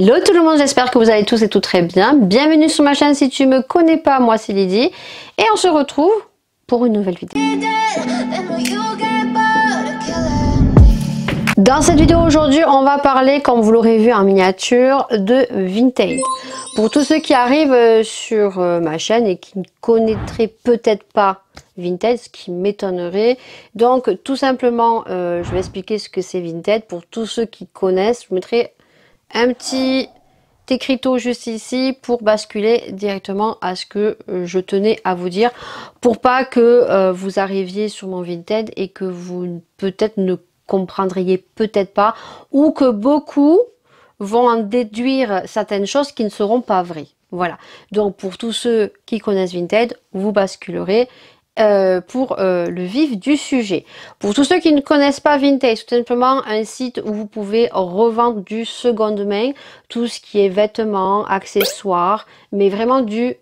Hello tout le monde, j'espère que vous allez tous et toutes très bien. Bienvenue sur ma chaîne si tu me connais pas, moi c'est Lydie. Et on se retrouve pour une nouvelle vidéo. Dans cette vidéo aujourd'hui, on va parler, comme vous l'aurez vu en miniature, de Vinted. Pour tous ceux qui arrivent sur ma chaîne et qui ne connaîtraient peut-être pas Vinted, ce qui m'étonnerait. Donc tout simplement, je vais expliquer ce que c'est Vinted. Pour tous ceux qui connaissent, je mettrai un petit écriteau juste ici pour basculer directement à ce que je tenais à vous dire, pour pas que vous arriviez sur mon Vinted et que vous peut-être ne comprendriez peut-être pas, ou que beaucoup vont en déduire certaines choses qui ne seront pas vraies. Voilà, donc pour tous ceux qui connaissent Vinted, vous basculerez pour le vif du sujet. Pour tous ceux qui ne connaissent pas Vinted, c'est tout simplement un site où vous pouvez revendre du seconde main, tout ce qui est vêtements, accessoires, mais vraiment du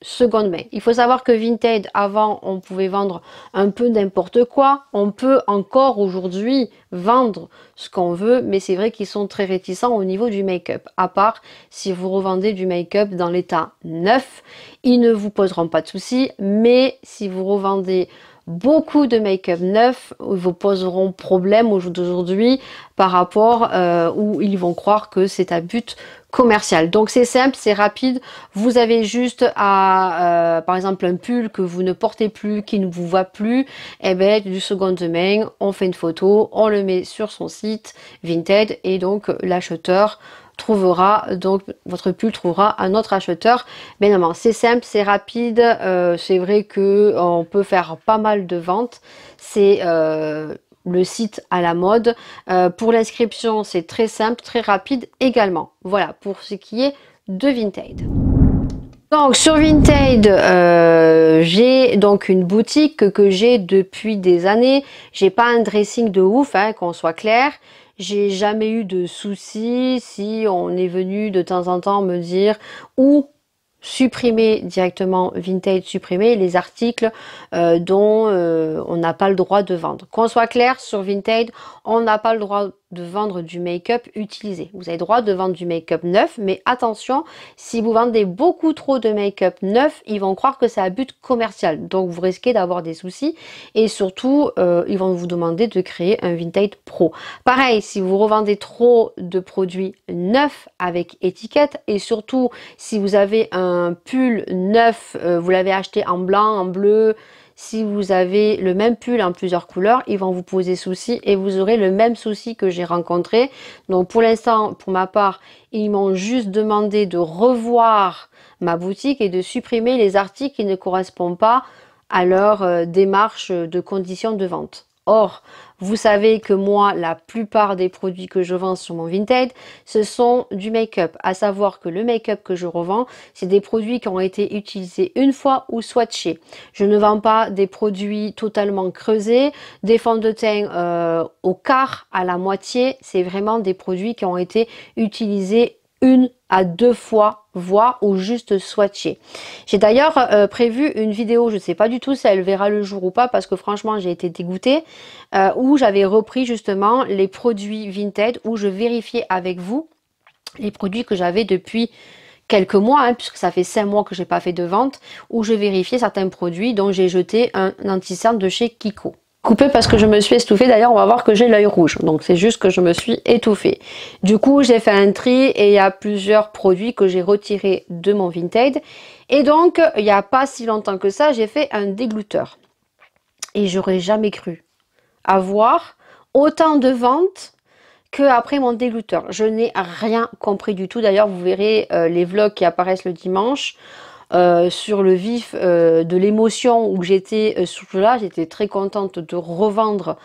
seconde main. Il faut savoir que Vinted, avant, on pouvait vendre un peu n'importe quoi. On peut encore aujourd'hui vendre ce qu'on veut, mais c'est vrai qu'ils sont très réticents au niveau du make-up. À part si vous revendez du make-up dans l'état neuf, ils ne vous poseront pas de soucis, mais si vous revendez beaucoup de make-up neuf, ils vous poseront problème au jour d'aujourd'hui par rapport où ils vont croire que c'est à but commercial. Donc c'est simple, c'est rapide. Vous avez juste à, par exemple, un pull que vous ne portez plus, qui ne vous va plus, et bien du seconde main, on fait une photo, on le met sur son site Vinted et donc l'acheteur trouvera, donc votre pull trouvera un autre acheteur. Mais non, c'est simple, c'est rapide, c'est vrai que on peut faire pas mal de ventes. C'est le site à la mode. Pour l'inscription, c'est très simple, très rapide également. Voilà pour ce qui est de Vinted. Donc sur Vinted, j'ai donc une boutique que j'ai depuis des années. J'ai pas un dressing de ouf, hein, qu'on soit clair. J'ai jamais eu de soucis si on est venu de temps en temps me dire ou supprimer directement Vinted, supprimer les articles dont on n'a pas le droit de vendre. Qu'on soit clair, sur Vinted, on n'a pas le droit de vendre du make-up utilisé. Vous avez le droit de vendre du make-up neuf, mais attention, si vous vendez beaucoup trop de make-up neuf, ils vont croire que c'est à but commercial. Donc vous risquez d'avoir des soucis et surtout, ils vont vous demander de créer un Vinted Pro. Pareil, si vous revendez trop de produits neufs avec étiquette et surtout si vous avez un pull neuf, vous l'avez acheté en blanc, en bleu, si vous avez le même pull en plusieurs couleurs, ils vont vous poser souci et vous aurez le même souci que j'ai rencontré. Donc pour l'instant, pour ma part, ils m'ont juste demandé de revoir ma boutique et de supprimer les articles qui ne correspondent pas à leur démarche de conditions de vente. Or, vous savez que moi, la plupart des produits que je vends sur mon Vinted, ce sont du make-up. À savoir que le make-up que je revends, c'est des produits qui ont été utilisés une fois ou swatchés. Je ne vends pas des produits totalement creusés, des fonds de teint au quart, à la moitié. C'est vraiment des produits qui ont été utilisés une à deux fois, voire ou juste swatché. J'ai d'ailleurs prévu une vidéo, je ne sais pas du tout si elle verra le jour ou pas, parce que franchement j'ai été dégoûtée, où j'avais repris justement les produits Vinted, où je vérifiais avec vous les produits que j'avais depuis quelques mois, hein, puisque ça fait 5 mois que j'ai pas fait de vente, où je vérifiais certains produits dont j'ai jeté un anti-cerne de chez Kiko. Coupé parce que je me suis essoufflée, d'ailleurs on va voir que j'ai l'œil rouge, donc c'est juste que je me suis étouffée. Du coup j'ai fait un tri et il y a plusieurs produits que j'ai retirés de mon Vinted, et donc il n'y a pas si longtemps que ça j'ai fait un dégluteur. Et j'aurais jamais cru avoir autant de ventes que après mon dégluteur. Je n'ai rien compris du tout, d'ailleurs vous verrez les vlogs qui apparaissent le dimanche. Sur le vif de l'émotion où j'étais là, j'étais très contente de revendre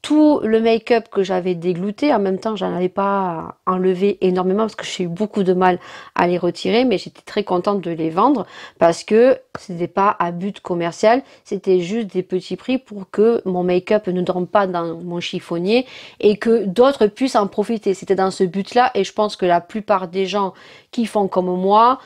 tout le make-up que j'avais dégluté. En même temps, j'en avais pas enlevé énormément parce que j'ai eu beaucoup de mal à les retirer, mais j'étais très contente de les vendre parce que c'était pas à but commercial, c'était juste des petits prix pour que mon make-up ne dorme pas dans mon chiffonnier et que d'autres puissent en profiter. C'était dans ce but-là et je pense que la plupart des gens qui font comme moi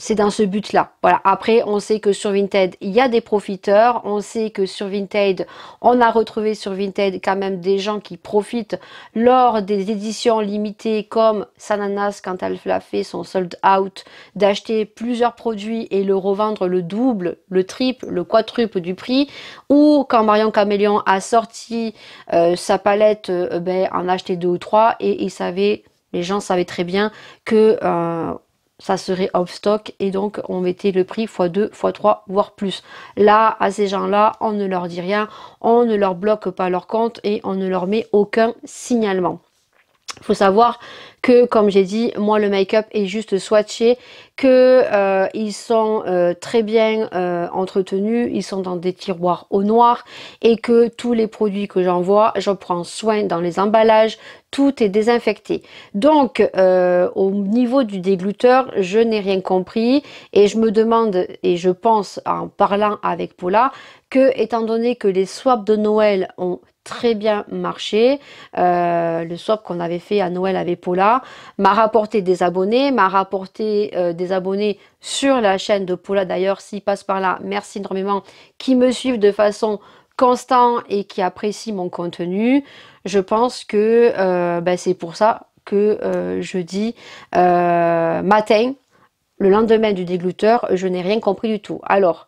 c'est dans ce but-là. Voilà. Après, on sait que sur Vinted, il y a des profiteurs. On sait que sur Vinted, on a retrouvé sur Vinted quand même des gens qui profitent lors des éditions limitées comme Sananas quand elle l'a fait son sold out, d'acheter plusieurs produits et le revendre le double, le triple, le quadruple du prix. Ou quand Marion Caméléon a sorti sa palette, en acheter 2 ou 3 et les gens savaient très bien que ça serait off stock et donc on mettait le prix x2, x3, voire plus. Là, à ces gens-là, on ne leur dit rien, on ne leur bloque pas leur compte et on ne leur met aucun signalement. Il faut savoir que, comme j'ai dit, moi le make-up est juste swatché, que ils sont très bien entretenus, ils sont dans des tiroirs au noir et que tous les produits que j'envoie, je prends soin dans les emballages, tout est désinfecté. Donc au niveau du dégluteur, je n'ai rien compris et je me demande et je pense en parlant avec Paula que, étant donné que les swaps de Noël ont très bien marché, le swap qu'on avait fait à Noël avec Paula m'a rapporté des abonnés, m'a rapporté des abonnés sur la chaîne de Paula. D'ailleurs, s'ils passent par là, merci énormément, qui me suivent de façon constante et qui apprécient mon contenu. Je pense que c'est pour ça que jeudi matin, le lendemain du dégluteur, je n'ai rien compris du tout. Alors,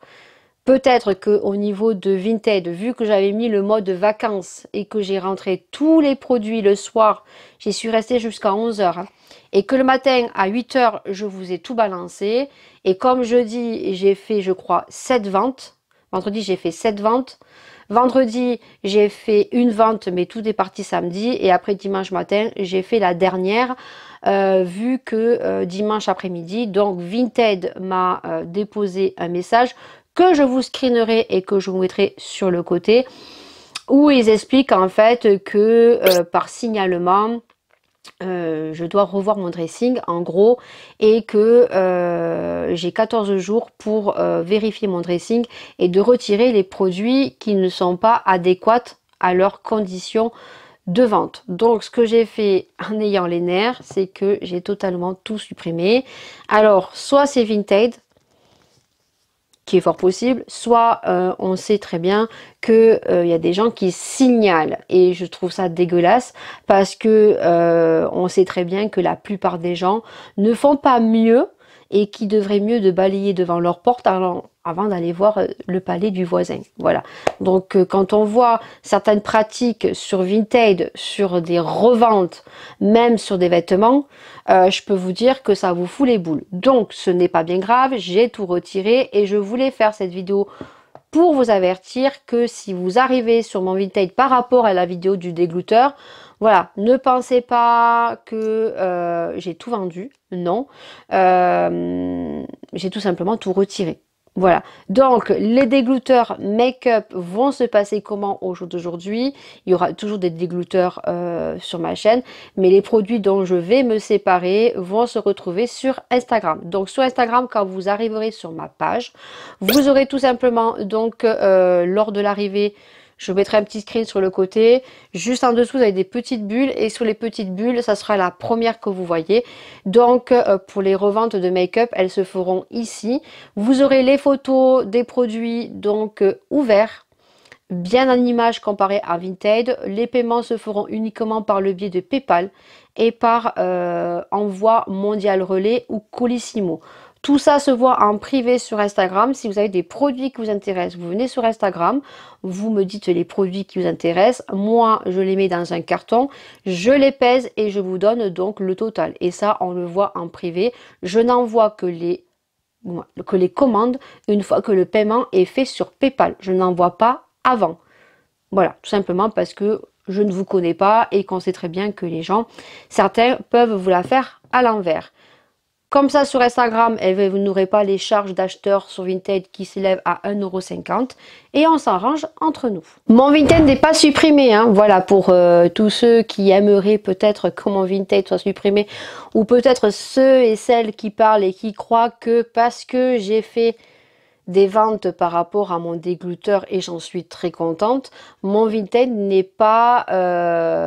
peut-être qu'au niveau de Vinted, vu que j'avais mis le mode vacances et que j'ai rentré tous les produits le soir, j'y suis restée jusqu'à 11 h. Et que le matin, à 8 h, je vous ai tout balancé. Et comme jeudi, j'ai fait, je crois, 7 ventes. Vendredi, j'ai fait 7 ventes. Vendredi, j'ai fait une vente, mais tout est parti samedi. Et après, dimanche matin, j'ai fait la dernière. Vu que dimanche après-midi, donc Vinted m'a déposé un message que je vous screenerai et que je vous mettrai sur le côté, où ils expliquent en fait que par signalement, je dois revoir mon dressing en gros et que j'ai 14 jours pour vérifier mon dressing et de retirer les produits qui ne sont pas adéquats à leurs conditions de vente. Donc ce que j'ai fait en ayant les nerfs, c'est que j'ai totalement tout supprimé. Alors soit c'est Vinted, qui est fort possible, soit on sait très bien que y a des gens qui signalent et je trouve ça dégueulasse parce que on sait très bien que la plupart des gens ne font pas mieux et qui devraient mieux de balayer devant leur porte avant d'aller voir le palais du voisin. Voilà. Donc quand on voit certaines pratiques sur Vinted, sur des reventes, même sur des vêtements, je peux vous dire que ça vous fout les boules. Donc ce n'est pas bien grave, j'ai tout retiré et je voulais faire cette vidéo pour vous avertir que si vous arrivez sur mon Vinted par rapport à la vidéo du dégluteur, voilà, ne pensez pas que j'ai tout vendu, non, j'ai tout simplement tout retiré. Voilà, donc les déglouteurs make-up vont se passer comment au jour d'aujourd'hui? Il y aura toujours des déglouteurs sur ma chaîne, mais les produits dont je vais me séparer vont se retrouver sur Instagram. Donc sur Instagram, quand vous arriverez sur ma page, vous aurez tout simplement donc lors de l'arrivée, je mettrai un petit screen sur le côté. Juste en dessous, vous avez des petites bulles. Et sur les petites bulles, ça sera la première que vous voyez. Donc, pour les reventes de make-up, elles se feront ici. Vous aurez les photos des produits donc ouverts, bien en image comparé à Vinted. Les paiements se feront uniquement par le biais de PayPal et par envoi mondial relais ou Colissimo. Tout ça se voit en privé sur Instagram. Si vous avez des produits qui vous intéressent, vous venez sur Instagram, vous me dites les produits qui vous intéressent. Moi, je les mets dans un carton, je les pèse et je vous donne donc le total. Et ça, on le voit en privé. Je n'envoie que les commandes une fois que le paiement est fait sur PayPal. Je n'envoie pas avant. Voilà, tout simplement parce que je ne vous connais pas et qu'on sait très bien que les gens, certains peuvent vous la faire à l'envers. Comme ça, sur Instagram, vous n'aurez pas les charges d'acheteurs sur Vinted qui s'élèvent à 1,50 € et on s'arrange entre nous. Mon Vinted n'est pas supprimé, hein. Voilà, pour tous ceux qui aimeraient peut-être que mon Vinted soit supprimé ou peut-être ceux et celles qui parlent et qui croient que parce que j'ai fait des ventes par rapport à mon dégluteur et j'en suis très contente. Mon Vinted n'est pas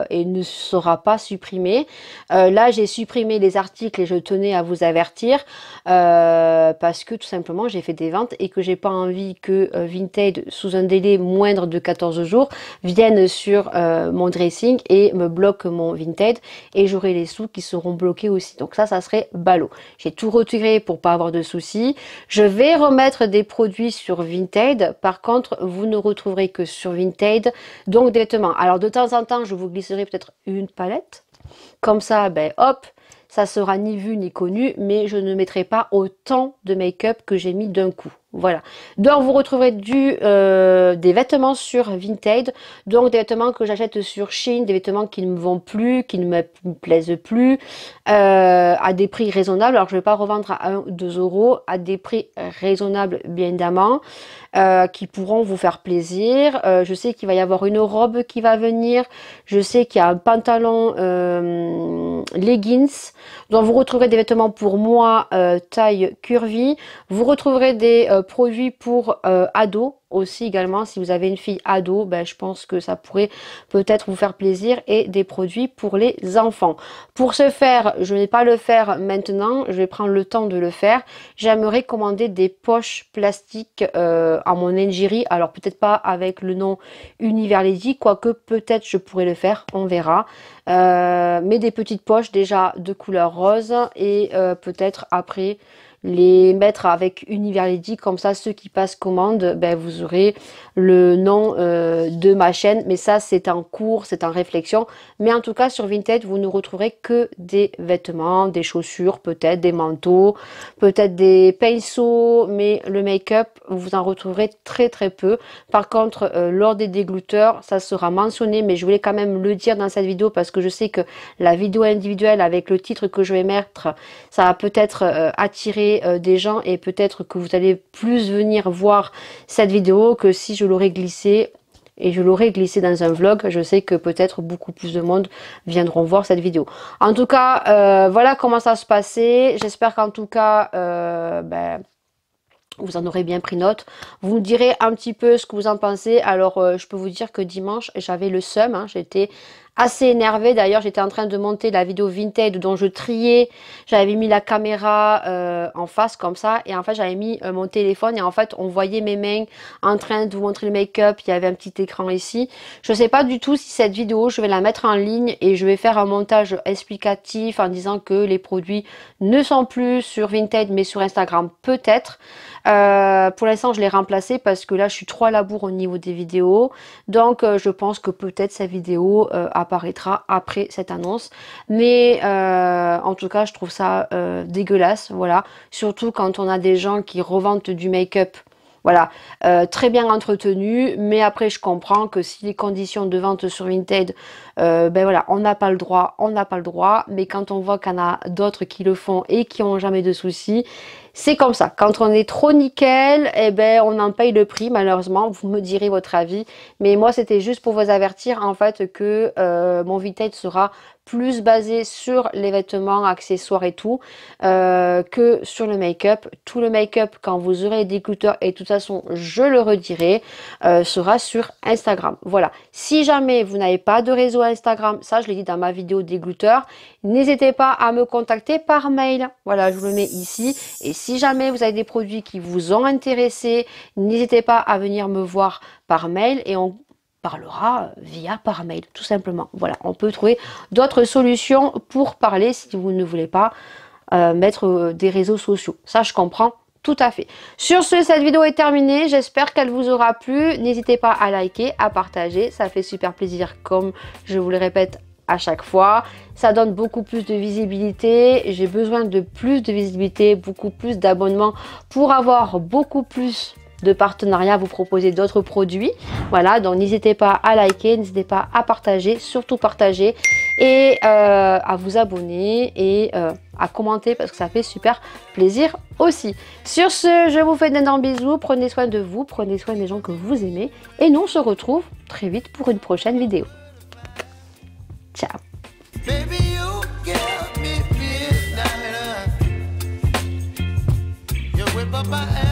et ne sera pas supprimé. Là, j'ai supprimé les articles et je tenais à vous avertir parce que tout simplement, j'ai fait des ventes et que j'ai pas envie que Vinted, sous un délai moindre de 14 jours, vienne sur mon dressing et me bloque mon Vinted et j'aurai les sous qui seront bloqués aussi. Donc ça serait ballot. J'ai tout retiré pour pas avoir de soucis. Je vais remettre des produits sur Vinted. Par contre, vous ne retrouverez que sur Vinted donc des vêtements. Alors de temps en temps, je vous glisserai peut-être une palette. Comme ça, ben hop, ça sera ni vu ni connu, mais je ne mettrai pas autant de make-up que j'ai mis d'un coup. Voilà. Donc vous retrouverez des vêtements sur Vinted, donc des vêtements que j'achète sur Shein, des vêtements qui ne me vont plus, qui ne me plaisent plus, à des prix raisonnables. Alors je ne vais pas revendre à 1 ou 2 euros, à des prix raisonnables bien évidemment, qui pourront vous faire plaisir. Je sais qu'il va y avoir une robe qui va venir, je sais qu'il y a un pantalon leggings, donc vous retrouverez des vêtements pour moi taille curvy, vous retrouverez des produits pour ados aussi également. Si vous avez une fille ado, ben, je pense que ça pourrait peut-être vous faire plaisir, et des produits pour les enfants. Pour ce faire, je ne vais pas le faire maintenant, je vais prendre le temps de le faire. J'aimerais commander des poches plastiques à mon lingerie, alors peut-être pas avec le nom Univers Lady, quoique peut-être je pourrais le faire, on verra. Mais des petites poches déjà de couleur rose et peut-être après les mettre avec Univers Lady, comme ça ceux qui passent commande, ben, vous aurez le nom de ma chaîne, mais ça c'est en cours, c'est en réflexion. Mais en tout cas sur Vinted, vous ne retrouverez que des vêtements, des chaussures, peut-être des manteaux, peut-être des pinceaux, mais le make-up vous en retrouverez très très peu. Par contre lors des déglouteurs, ça sera mentionné, mais je voulais quand même le dire dans cette vidéo parce que je sais que la vidéo individuelle avec le titre que je vais mettre, ça va peut-être attirer des gens, et peut-être que vous allez plus venir voir cette vidéo que si je l'aurais glissé, et je l'aurais glissé dans un vlog. Je sais que peut-être beaucoup plus de monde viendront voir cette vidéo. En tout cas, voilà comment ça se passait. J'espère qu'en tout cas, ben, vous en aurez bien pris note. Vous me direz un petit peu ce que vous en pensez. Alors, je peux vous dire que dimanche, j'avais le seum, hein, j'étais assez énervée. D'ailleurs, j'étais en train de monter la vidéo Vinted dont je triais. J'avais mis la caméra en face comme ça. Et en fait, j'avais mis mon téléphone. Et en fait, on voyait mes mains en train de vous montrer le make-up. Il y avait un petit écran ici. Je ne sais pas du tout si cette vidéo, je vais la mettre en ligne. Et je vais faire un montage explicatif en disant que les produits ne sont plus sur Vinted, mais sur Instagram peut-être. Pour l'instant, je l'ai remplacé parce que là, je suis trop à la bourre au niveau des vidéos. Donc, je pense que peut-être cette vidéo apparaîtra après cette annonce. Mais en tout cas, je trouve ça dégueulasse. Voilà. Surtout quand on a des gens qui revendent du make-up. Voilà, très bien entretenu, mais après je comprends que si les conditions de vente sur Vinted, ben voilà, on n'a pas le droit, mais quand on voit qu'il y en a d'autres qui le font et qui n'ont jamais de soucis, c'est comme ça. Quand on est trop nickel, eh ben on en paye le prix malheureusement. Vous me direz votre avis, mais moi c'était juste pour vous avertir en fait que mon Vinted sera plus basé sur les vêtements, accessoires et tout, que sur le make-up. Tout le make-up, quand vous aurez des écouteurs, et de toute façon je le redirai, sera sur Instagram. Voilà, si jamais vous n'avez pas de réseau Instagram, ça je l'ai dit dans ma vidéo dégluteur, n'hésitez pas à me contacter par mail. Voilà, je vous le mets ici. Et si jamais vous avez des produits qui vous ont intéressé, n'hésitez pas à venir me voir par mail et on parlera par mail, tout simplement. Voilà, on peut trouver d'autres solutions pour parler si vous ne voulez pas mettre des réseaux sociaux. Ça, je comprends tout à fait. Sur ce, cette vidéo est terminée. J'espère qu'elle vous aura plu. N'hésitez pas à liker, à partager. Ça fait super plaisir, comme je vous le répète à chaque fois. Ça donne beaucoup plus de visibilité. J'ai besoin de plus de visibilité, beaucoup plus d'abonnements pour avoir beaucoup plus de partenariats, à vous proposer d'autres produits. Voilà, donc n'hésitez pas à liker, n'hésitez pas à partager, surtout partager, et à vous abonner et à commenter parce que ça fait super plaisir aussi. Sur ce, je vous fais d'énormes bisous, prenez soin de vous, prenez soin des gens que vous aimez, et nous on se retrouve très vite pour une prochaine vidéo. Ciao. Baby, you give me midnight. You whip up my